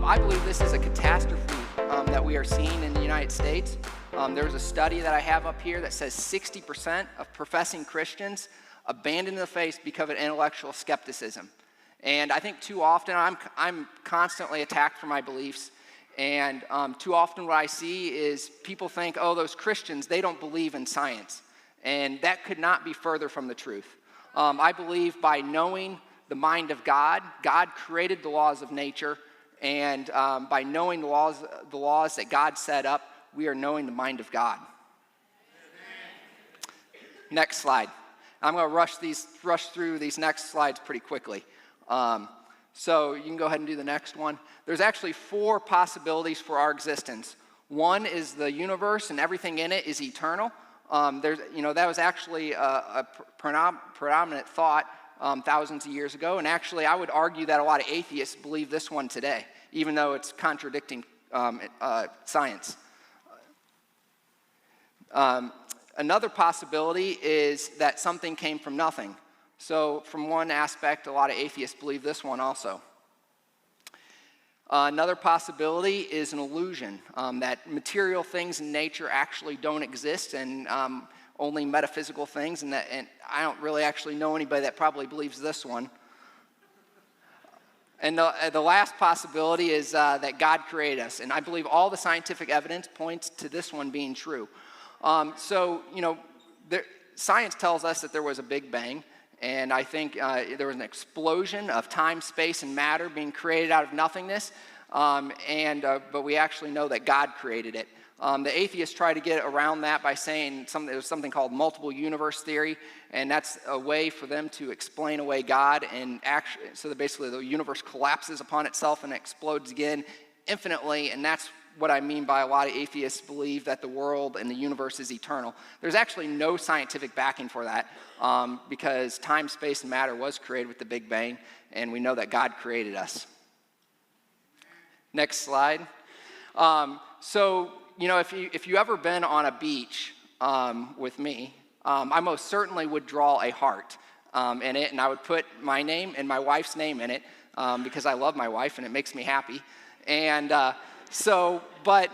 I believe this is a catastrophe that we are seeing in the United States. There's a study that I have up here that says 60% of professing Christians abandon the faith because of intellectual skepticism. And I think too often I'm constantly attacked for my beliefs. And too often what I see is people think, oh, those Christians, they don't believe in science. And that could not be further from the truth. I believe by knowing the mind of God, God created the laws of nature. And by knowing the laws that God set up, we are knowing the mind of God. Next slide. I'm going to rush through these next slides pretty quickly. So you can go ahead and do the next one. There's actually 4 possibilities for our existence. One is the universe and everything in it is eternal. That was actually a predominant thought thousands of years ago. And actually, I would argue that a lot of atheists believe this one today, even though it's contradicting science. Another possibility is that something came from nothing. So from one aspect, a lot of atheists believe this one also. Another possibility is an illusion, that material things in nature actually don't exist and only metaphysical things, and I don't really actually know anybody that probably believes this one. And the last possibility is that God created us, and I believe all the scientific evidence points to this one being true. Science tells us that there was a Big Bang, and I think there was an explosion of time, space, and matter being created out of nothingness, but we actually know that God created it. The atheists try to get around that by saying there's something called multiple universe theory, and that's a way for them to explain away God, and so that basically the universe collapses upon itself and explodes again infinitely, and that's what I mean by a lot of atheists believe that the world and the universe is eternal. There's actually no scientific backing for that because time, space, and matter was created with the Big Bang, and we know that God created us. Next slide. If you ever been on a beach with me, I most certainly would draw a heart in it, and I would put my name and my wife's name in it because I love my wife and it makes me happy. But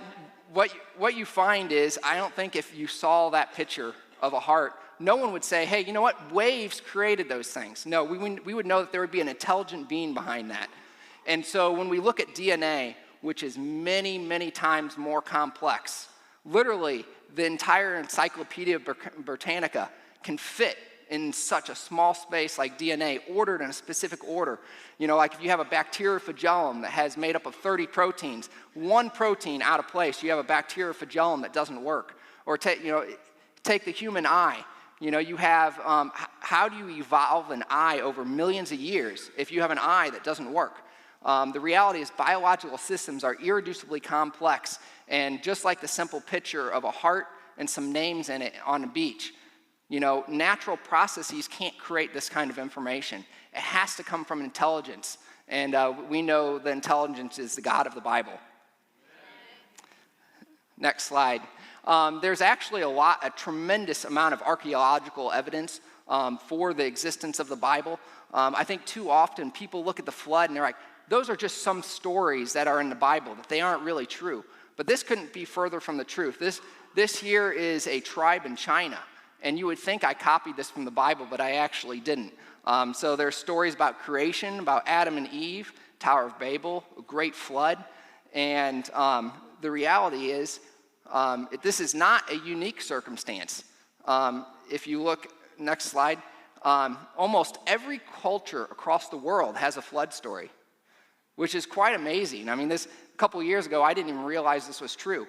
what you find is, I don't think if you saw that picture of a heart, no one would say, hey, you know what, waves created those things. No, we would know that there would be an intelligent being behind that. And so when we look at DNA, which is many, many times more complex, literally the entire Encyclopedia Britannica can fit in such a small space like DNA, ordered in a specific order. Like if you have a bacteriophyllum that has made up of 30 proteins, one protein out of place, you have a bacteriophyllum that doesn't work. Or take the human eye. You have, how do you evolve an eye over millions of years if you have an eye that doesn't work? The reality is biological systems are irreducibly complex, and just like the simple picture of a heart and some names in it on a beach, natural processes can't create this kind of information. It has to come from intelligence, and we know the intelligence is the God of the Bible. Next slide. There's actually a tremendous amount of archaeological evidence for the existence of the Bible. I think too often people look at the flood and they're like, those are just some stories that are in the Bible, that they aren't really true. But this couldn't be further from the truth. This here is a tribe in China. And you would think I copied this from the Bible, but I actually didn't. So there's stories about creation, about Adam and Eve, Tower of Babel, a great flood. And the reality is, this is not a unique circumstance. If you look, next slide, almost every culture across the world has a flood story, which is quite amazing. I mean, a couple years ago, I didn't even realize this was true.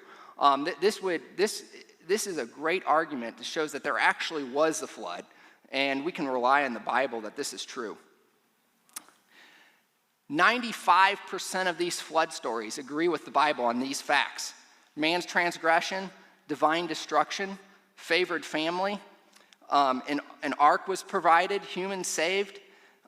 This is a great argument that shows that there actually was a flood, and we can rely on the Bible that this is true. 95% of these flood stories agree with the Bible on these facts: man's transgression, divine destruction, favored family, an ark was provided, humans saved,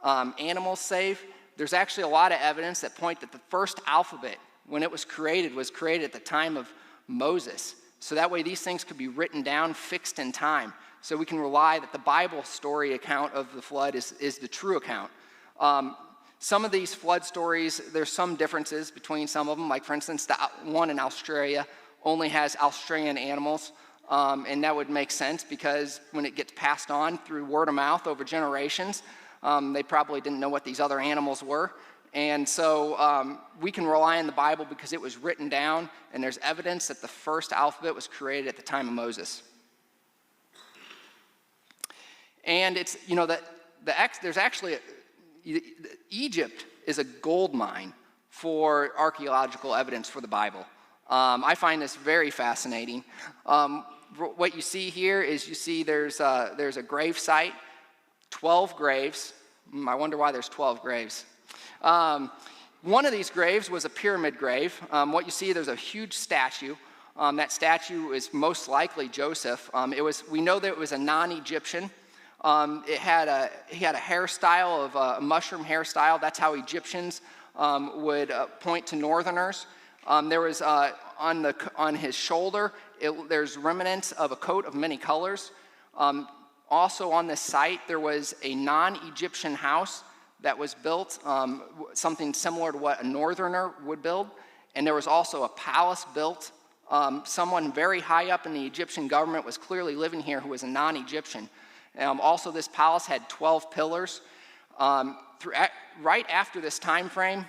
animals saved. There's actually a lot of evidence that point that the first alphabet, when it was created at the time of Moses. So that way these things could be written down, fixed in time. So we can rely that the Bible story account of the flood is the true account. Some of these flood stories, there's some differences between some of them. Like, for instance, the one in Australia only has Australian animals, and that would make sense because when it gets passed on through word of mouth over generations, they probably didn't know what these other animals were. And so we can rely on the Bible because it was written down, and there's evidence that the first alphabet was created at the time of Moses. And it's, that there's actually Egypt is a gold mine for archaeological evidence for the Bible. I find this very fascinating. What you see here is there's a grave site, 12 graves. I wonder why there's 12 graves. One of these graves was a pyramid grave. What you see, there's a huge statue. That statue is most likely Joseph. We know that it was a non-Egyptian. He had a hairstyle of a mushroom hairstyle. That's how Egyptians would point to northerners. There was on his shoulder, there's remnants of a coat of many colors. Also on this site, there was a non-Egyptian house that was built, something similar to what a northerner would build. And there was also a palace built. Someone very high up in the Egyptian government was clearly living here who was a non-Egyptian. Also, this palace had 12 pillars. Right after this time frame,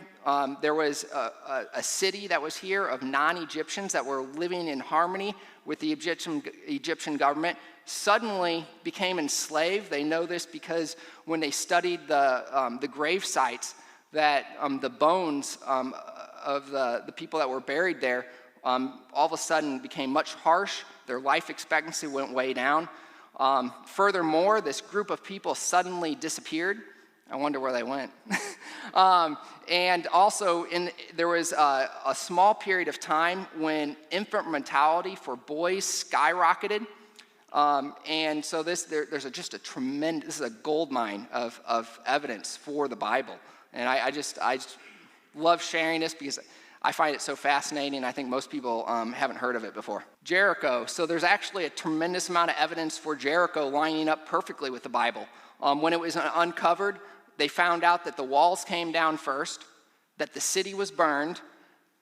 there was a city that was here of non-Egyptians that were living in harmony with the Egyptian government, suddenly became enslaved. They know this because when they studied the grave sites, that the bones of the people that were buried there all of a sudden became much harsh. Their life expectancy went way down. Furthermore, this group of people suddenly disappeared. I wonder where they went. And also, there was a small period of time when infant mortality for boys skyrocketed. And so there's just a tremendous, this is a gold mine of evidence for the Bible. And I just love sharing this because I find it so fascinating. I think most people haven't heard of it before. Jericho. So there's actually a tremendous amount of evidence for Jericho lining up perfectly with the Bible. When it was uncovered, they found out that the walls came down first, that the city was burned,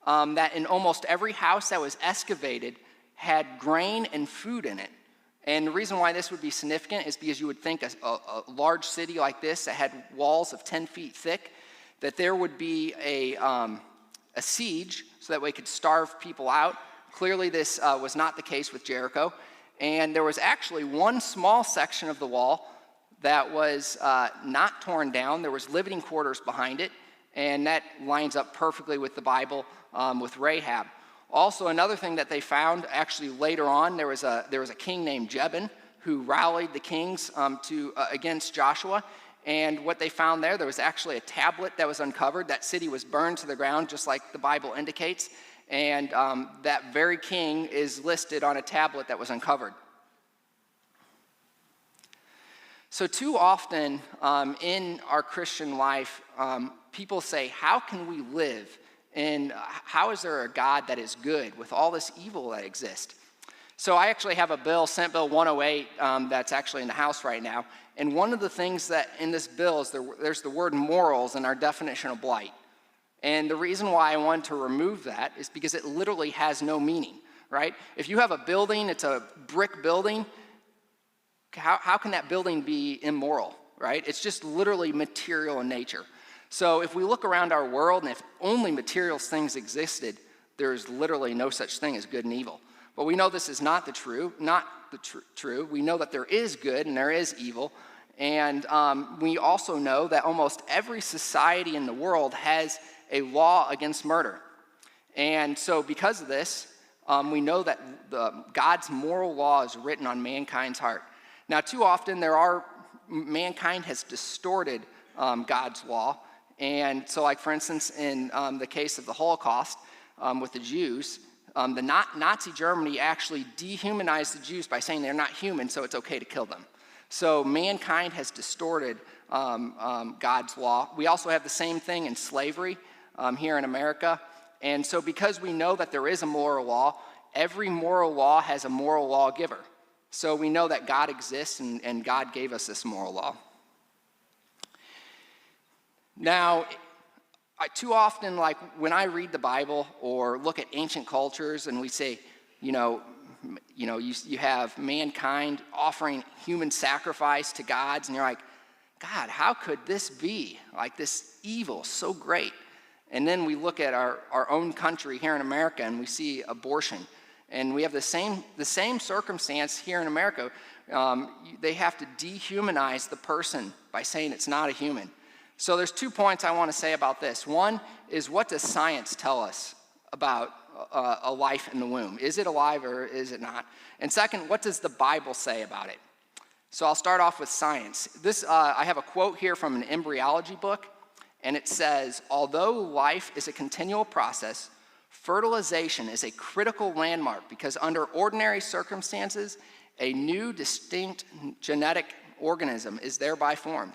that in almost every house that was excavated had grain and food in it. And the reason why this would be significant is because you would think a large city like this that had walls of 10 feet thick, that there would be a siege so that way it could starve people out. Clearly this was not the case with Jericho. And there was actually one small section of the wall that was not torn down. There was living quarters behind it, and that lines up perfectly with the Bible with Rahab. Also, another thing that they found, actually later on, there was a king named Jebin who rallied the kings against Joshua. And what they found there was actually a tablet that was uncovered. That city was burned to the ground, just like the Bible indicates. And that very king is listed on a tablet that was uncovered. So too often in our Christian life, people say, how can we live? And how is there a God that is good with all this evil that exists? So I actually have a bill, Senate Bill 108, that's actually in the House right now. And one of the things that in this bill is there's the word morals in our definition of blight. And the reason why I wanted to remove that is because it literally has no meaning, right? If you have a building, it's a brick building, how can that building be immoral, right? It's just literally material in nature. So if we look around our world and if only material things existed, there's literally no such thing as good and evil. But we know this is not the true. We know that there is good and there is evil. And we also know that almost every society in the world has a law against murder. And so because of this, we know that God's moral law is written on mankind's heart. Now, too often mankind has distorted God's law. And so, like, for instance, in the case of the Holocaust with the Jews, Nazi Germany actually dehumanized the Jews by saying they're not human, so it's okay to kill them. So mankind has distorted God's law. We also have the same thing in slavery here in America. And so because we know that there is a moral law, every moral law has a moral lawgiver. So we know that God exists and God gave us this moral law. Now, too often, like when I read the Bible or look at ancient cultures and we say, you have mankind offering human sacrifice to gods, and you're like, God, how could this be? Like this evil, so great. And then we look at our own country here in America and we see abortion. And we have the same circumstance here in America. They have to dehumanize the person by saying it's not a human. So there's 2 points I want to say about this. One is, what does science tell us about a life in the womb? Is it alive or is it not? And second, what does the Bible say about it? So I'll start off with science. I have a quote here from an embryology book, and it says, although life is a continual process, fertilization is a critical landmark because under ordinary circumstances, a new distinct genetic organism is thereby formed.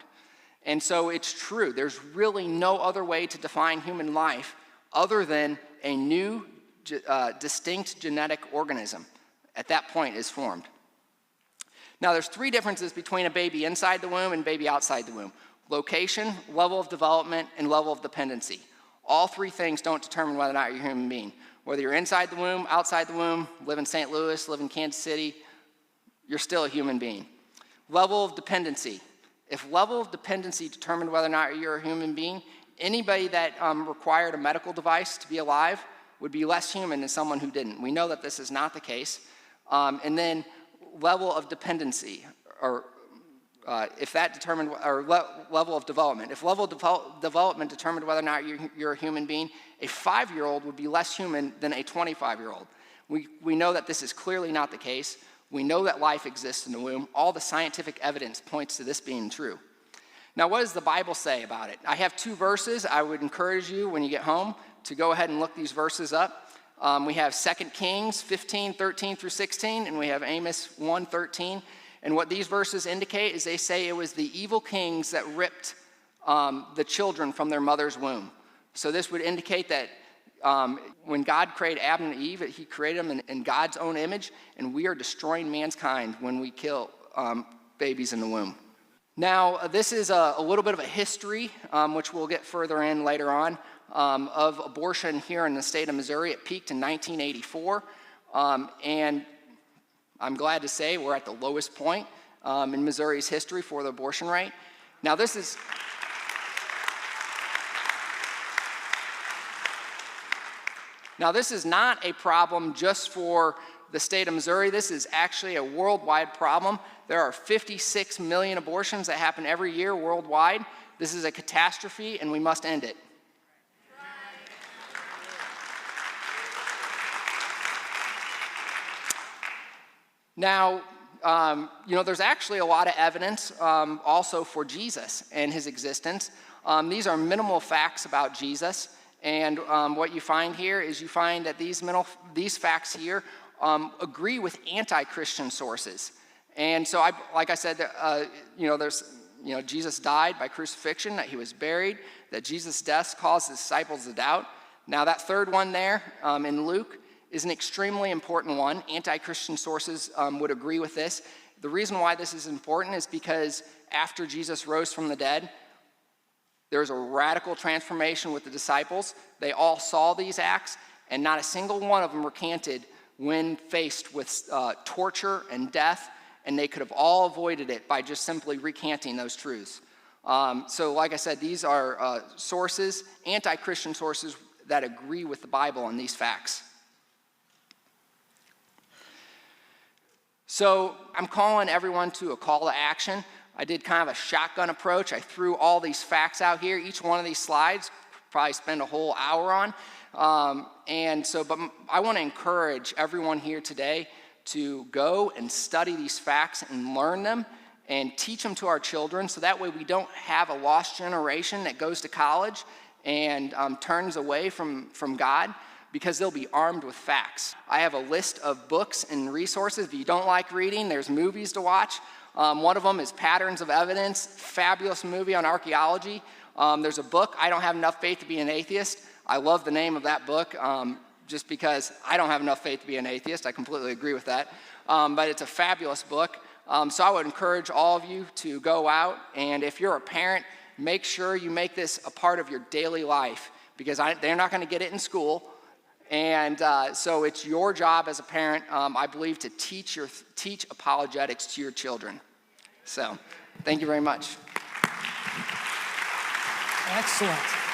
And so it's true. There's really no other way to define human life other than a new distinct genetic organism at that point is formed. Now there's 3 differences between a baby inside the womb and baby outside the womb: location, level of development, and level of dependency. All 3 things don't determine whether or not you're a human being. Whether you're inside the womb, outside the womb, live in St. Louis, live in Kansas City, you're still a human being. Level of dependency. If level of dependency determined whether or not you're a human being, anybody that required a medical device to be alive would be less human than someone who didn't. We know that this is not the case. And then level of dependency, or if that determined, or level of development. If level of development determined whether or not you're a human being, a 5-year-old would be less human than a 25-year-old. We know that this is clearly not the case. We know that life exists in the womb. All the scientific evidence points to this being true. Now, what does the Bible say about it? I have 2 verses. I would encourage you, when you get home, to go ahead and look these verses up. We have 2 Kings 15, 13 through 16, and we have Amos 1, 13. And what these verses indicate is they say it was the evil kings that ripped the children from their mother's womb. So this would indicate that when God created Adam and Eve, he created them in God's own image, and we are destroying mankind when we kill babies in the womb. Now, this is a little bit of a history, which we'll get further in later on, of abortion here in the state of Missouri. It peaked in 1984, and I'm glad to say we're at the lowest point in Missouri's history for the abortion rate. Now, this is not a problem just for the state of Missouri. This is actually a worldwide problem. There are 56 million abortions that happen every year worldwide. This is a catastrophe, and we must end it. Now, there's actually a lot of evidence also for Jesus and his existence. These are minimal facts about Jesus. And what you find here is you find that these facts here agree with anti-Christian sources. And so, like I said, Jesus died by crucifixion, that he was buried, that Jesus' death caused his disciples to doubt. Now, that third one there in Luke is an extremely important one. Anti-Christian sources would agree with this. The reason why this is important is because after Jesus rose from the dead, there was a radical transformation with the disciples. They all saw these acts, and not a single one of them recanted when faced with torture and death, and they could have all avoided it by just simply recanting those truths. So like I said, these are sources, anti-Christian sources, that agree with the Bible on these facts. So I'm calling everyone to a call to action. I did kind of a shotgun approach. I threw all these facts out here. Each one of these slides, probably spend a whole hour on. But I want to encourage everyone here today to go and study these facts and learn them and teach them to our children, so that way we don't have a lost generation that goes to college and turns away from God, because they'll be armed with facts. I have a list of books and resources. If you don't like reading, there's movies to watch. One of them is Patterns of Evidence, fabulous movie on archaeology. There's a book, I Don't Have Enough Faith to Be an Atheist. I love the name of that book, just because I don't have enough faith to be an atheist. I completely agree with that. But it's a fabulous book. So I would encourage all of you to go out, and if you're a parent, make sure you make this a part of your daily life, because they're not going to get it in school. And so it's your job as a parent, I believe, to teach apologetics to your children. So thank you very much. Excellent.